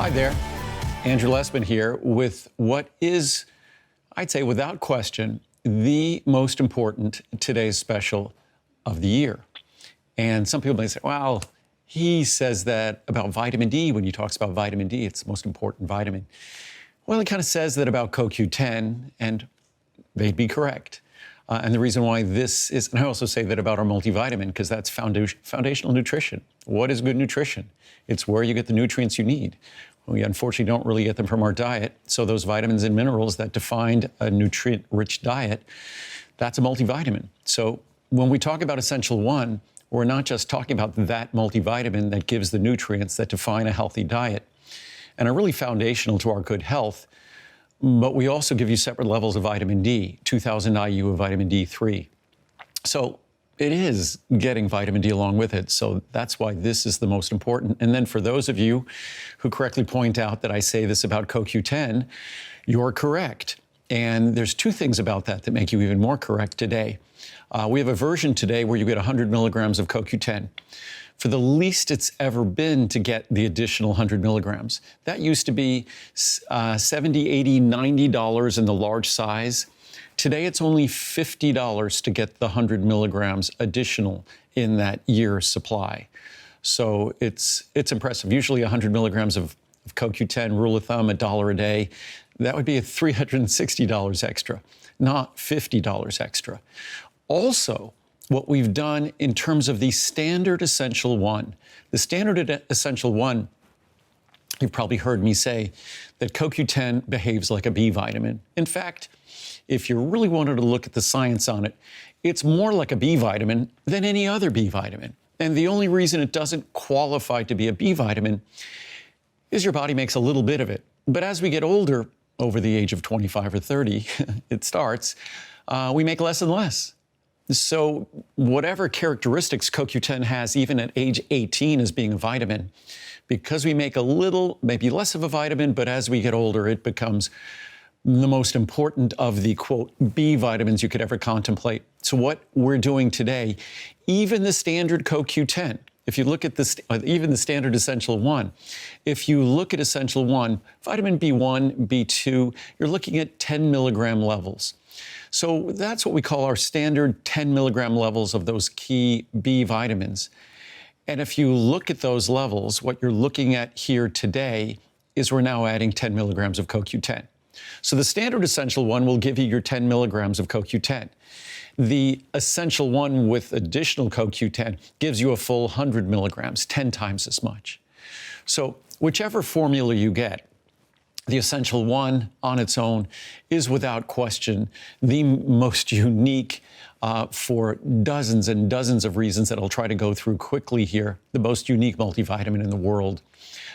Hi there, Andrew Lessman here with what is, I'd say without question, the most important today's special of the year. And some people may say, well, he says that about vitamin D when he talks about vitamin D, it's the most important vitamin. Well, he kind of says that about CoQ10, and they'd be correct. And the reason why this is, and I also say that about our multivitamin, because that's foundational nutrition. What is good nutrition? It's where you get the nutrients you need. We unfortunately don't really get them from our diet. So those vitamins and minerals that defined a nutrient-rich diet, that's a multivitamin. So when we talk about Essential1, we're not just talking about that multivitamin that gives the nutrients that define a healthy diet and are really foundational to our good health, but we also give you separate levels of vitamin D, 2000 IU of vitamin D3. So it is getting vitamin D along with it. So that's why this is the most important. And then for those of you who correctly point out that I say this about CoQ10, you're correct. And there's two things about that that make you even more correct today. We have a version today where you get 100 milligrams of CoQ10 for the least it's ever been to get the additional 100 milligrams. That used to be $70, $80, $90 in the large size. Today, it's only $50 to get the 100 milligrams additional in that year's supply. So it's impressive. Usually 100 milligrams of CoQ10, rule of thumb, $1 a day. That would be $360 extra, not $50 extra. Also, what we've done in terms of the standard Essential1. The standard Essential1, you've probably heard me say that CoQ10 behaves like a B vitamin. In fact, if you really wanted to look at the science on it, it's more like a B vitamin than any other B vitamin. And the only reason it doesn't qualify to be a B vitamin is your body makes a little bit of it. But as we get older, over the age of 25 or 30, it starts, we make less and less. So whatever characteristics CoQ10 has, even at age 18 as being a vitamin, because we make a little, maybe less of a vitamin, but as we get older, it becomes the most important of the, quote, B vitamins you could ever contemplate. So what we're doing today, even the standard CoQ10, if you look at this, even the standard Essential1, if you look at Essential1, vitamin B1, B2, you're looking at 10 milligram levels. So that's what we call our standard 10 milligram levels of those key B vitamins. And if you look at those levels, what you're looking at here today is we're now adding 10 milligrams of CoQ10. So the standard Essential1 will give you your 10 milligrams of CoQ10. The Essential1 with additional CoQ10 gives you a full 100 milligrams, 10 times as much. So whichever formula you get, the Essential1 on its own is without question the most unique for dozens and dozens of reasons that I'll try to go through quickly here, the most unique multivitamin in the world.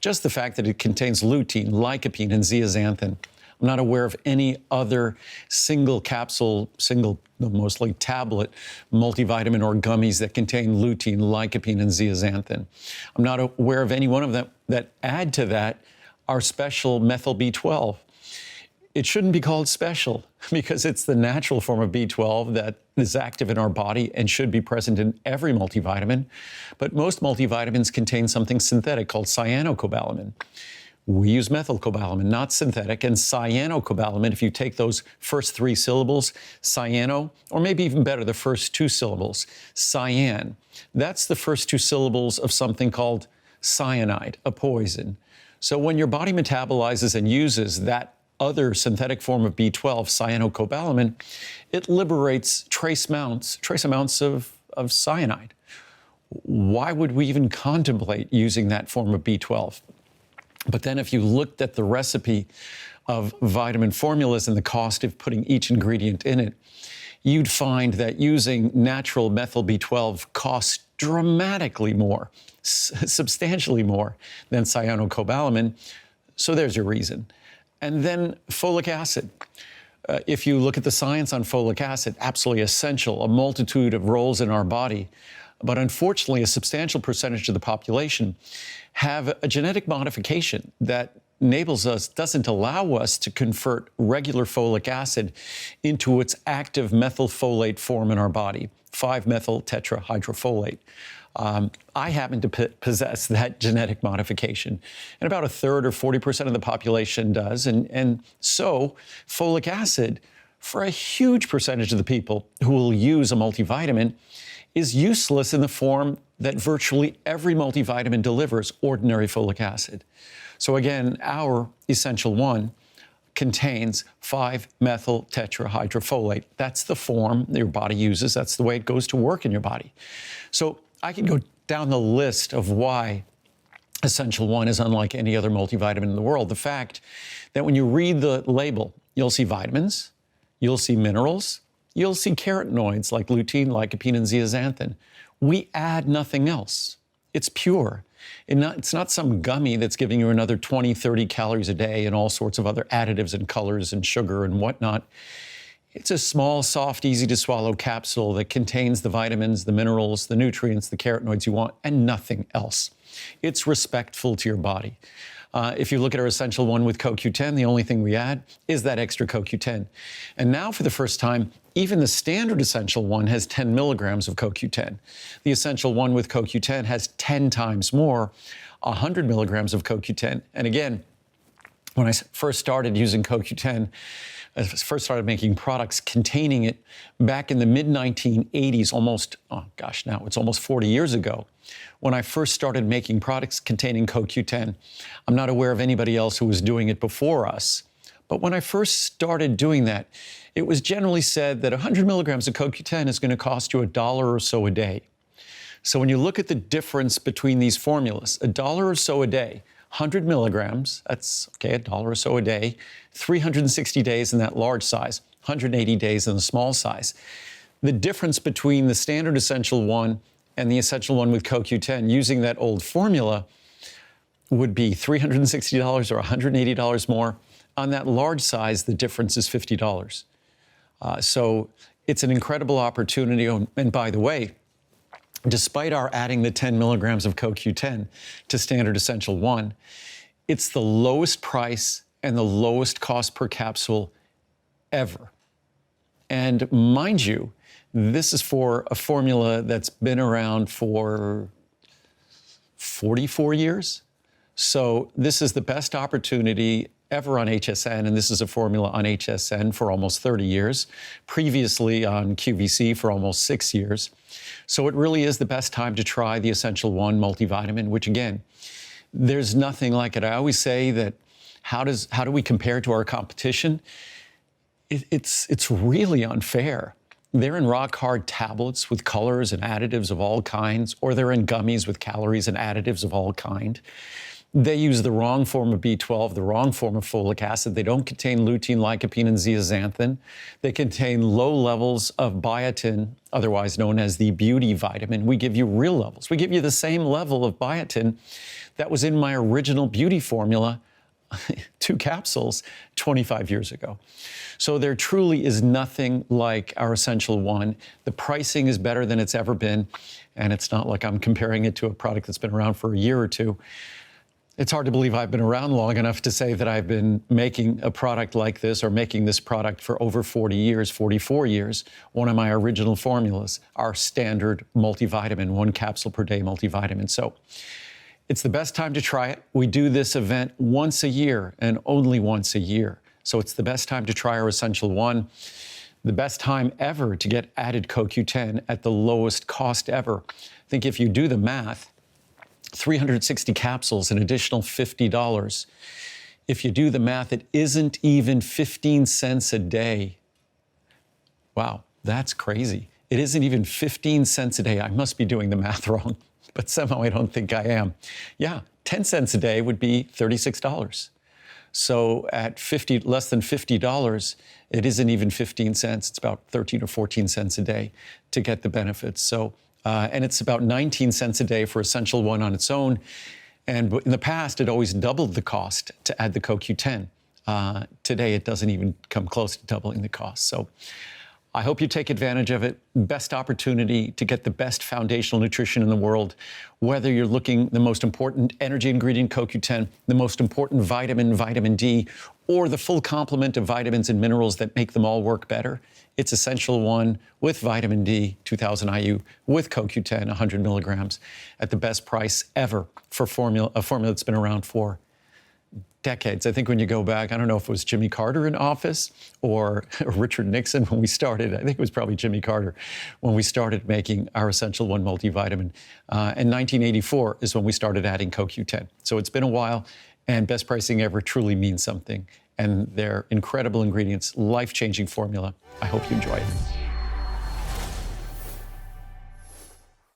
Just the fact that it contains lutein, lycopene, and zeaxanthin. I'm not aware of any other single capsule, mostly tablet, multivitamin or gummies that contain lutein, lycopene, and zeaxanthin. I'm not aware of any one of them that add to that our special methyl B12. It shouldn't be called special because it's the natural form of B12 that is active in our body and should be present in every multivitamin. But most multivitamins contain something synthetic called cyanocobalamin. We use methylcobalamin, not synthetic, and cyanocobalamin, if you take those first three syllables, cyano, or maybe even better, the first two syllables, cyan. That's the first two syllables of something called cyanide, a poison. So when your body metabolizes and uses that other synthetic form of B12, cyanocobalamin, it liberates trace amounts of cyanide. Why would we even contemplate using that form of B12? But then if you looked at the recipe of vitamin formulas and the cost of putting each ingredient in it, you'd find that using natural methyl B12 costs dramatically more, substantially more than cyanocobalamin. So there's your reason. And then folic acid. If you look at the science on folic acid, absolutely essential, a multitude of roles in our body. But unfortunately, a substantial percentage of the population have a genetic modification that doesn't allow us to convert regular folic acid into its active methylfolate form in our body. 5-methyl tetrahydrofolate. I happen to possess that genetic modification, and about a third or 40% of the population does. And so folic acid, for a huge percentage of the people who will use a multivitamin, is useless in the form that virtually every multivitamin delivers, ordinary folic acid. So again, our Essential1 contains 5-methyl tetrahydrofolate. That's the form that your body uses. That's the way it goes to work in your body. So I can go down the list of why Essential1 is unlike any other multivitamin in the world. The fact that when you read the label, you'll see vitamins, you'll see minerals, you'll see carotenoids like lutein, lycopene, and zeaxanthin. We add nothing else. It's pure. It's not some gummy that's giving you another 20, 30 calories a day and all sorts of other additives and colors and sugar and whatnot. It's a small, soft, easy to swallow capsule that contains the vitamins, the minerals, the nutrients, the carotenoids you want, and nothing else. It's respectful to your body. If you look at our Essential1 with CoQ10, the only thing we add is that extra CoQ10. And now for the first time, even the standard Essential1 has 10 milligrams of CoQ10. The Essential1 with CoQ10 has 10 times more, 100 milligrams of CoQ10. And again, when I first started using CoQ10, I first started making products containing it back in the mid-1980s, now it's almost 40 years ago. When I first started making products containing CoQ10, I'm not aware of anybody else who was doing it before us. But when I first started doing that, it was generally said that 100 milligrams of CoQ10 is going to cost you $1 or so a day. So when you look at the difference between these formulas, $1 or so a day, 100 milligrams, that's okay, $1 or so a day, 360 days in that large size, 180 days in the small size. The difference between the standard Essential1 and the Essential1 with CoQ10 using that old formula would be $360 or $180 more. On that large size, the difference is $50. So it's an incredible opportunity. And by the way, despite our adding the 10 milligrams of CoQ10 to standard Essential1, it's the lowest price and the lowest cost per capsule ever. And mind you, this is for a formula that's been around for 44 years. So this is the best opportunity ever on HSN, and this is a formula on HSN for almost 30 years, previously on QVC for almost 6 years. So it really is the best time to try the Essential1 multivitamin, which again, there's nothing like it. I always say that how do we compare to our competition? It's really unfair. They're in rock-hard tablets with colors and additives of all kinds, or they're in gummies with calories and additives of all kind. They use the wrong form of B12, the wrong form of folic acid. They don't contain lutein, lycopene, and zeaxanthin. They contain low levels of biotin, otherwise known as the beauty vitamin. We give you real levels. We give you the same level of biotin that was in my original beauty formula, 2 capsules, 25 years ago. So there truly is nothing like our Essential1. The pricing is better than it's ever been, and it's not like I'm comparing it to a product that's been around for a year or two. It's hard to believe I've been around long enough to say that I've been making a product like this or making this product for over 40 years, 44 years. One of my original formulas, our standard multivitamin, 1 capsule per day multivitamin. So it's the best time to try it. We do this event once a year and only once a year. So it's the best time to try our Essential1, the best time ever to get added CoQ10 at the lowest cost ever. I think if you do the math, 360 capsules, an additional $50. If you do the math, it isn't even 15 cents a day. Wow, that's crazy. It isn't even 15 cents a day. I must be doing the math wrong, but somehow I don't think I am. Yeah, 10 cents a day would be $36. So at less than $50, it isn't even 15 cents. It's about 13 or 14 cents a day to get the benefits. So and it's about 19 cents a day for Essential1 on its own. And in the past, it always doubled the cost to add the CoQ10. Today, it doesn't even come close to doubling the cost. So I hope you take advantage of it. Best opportunity to get the best foundational nutrition in the world, whether you're looking the most important energy ingredient, CoQ10, the most important vitamin, vitamin D, or the full complement of vitamins and minerals that make them all work better. It's Essential1 with vitamin D, 2000 IU, with CoQ10, 100 milligrams, at the best price ever for a formula that's been around for decades. I think when you go back, I don't know if it was Jimmy Carter in office or Richard Nixon when we started. I think it was probably Jimmy Carter when we started making our Essential1 multivitamin. And 1984 is when we started adding CoQ10. So it's been a while, and best pricing ever truly means something. And they're incredible ingredients, life-changing formula. I hope you enjoy it.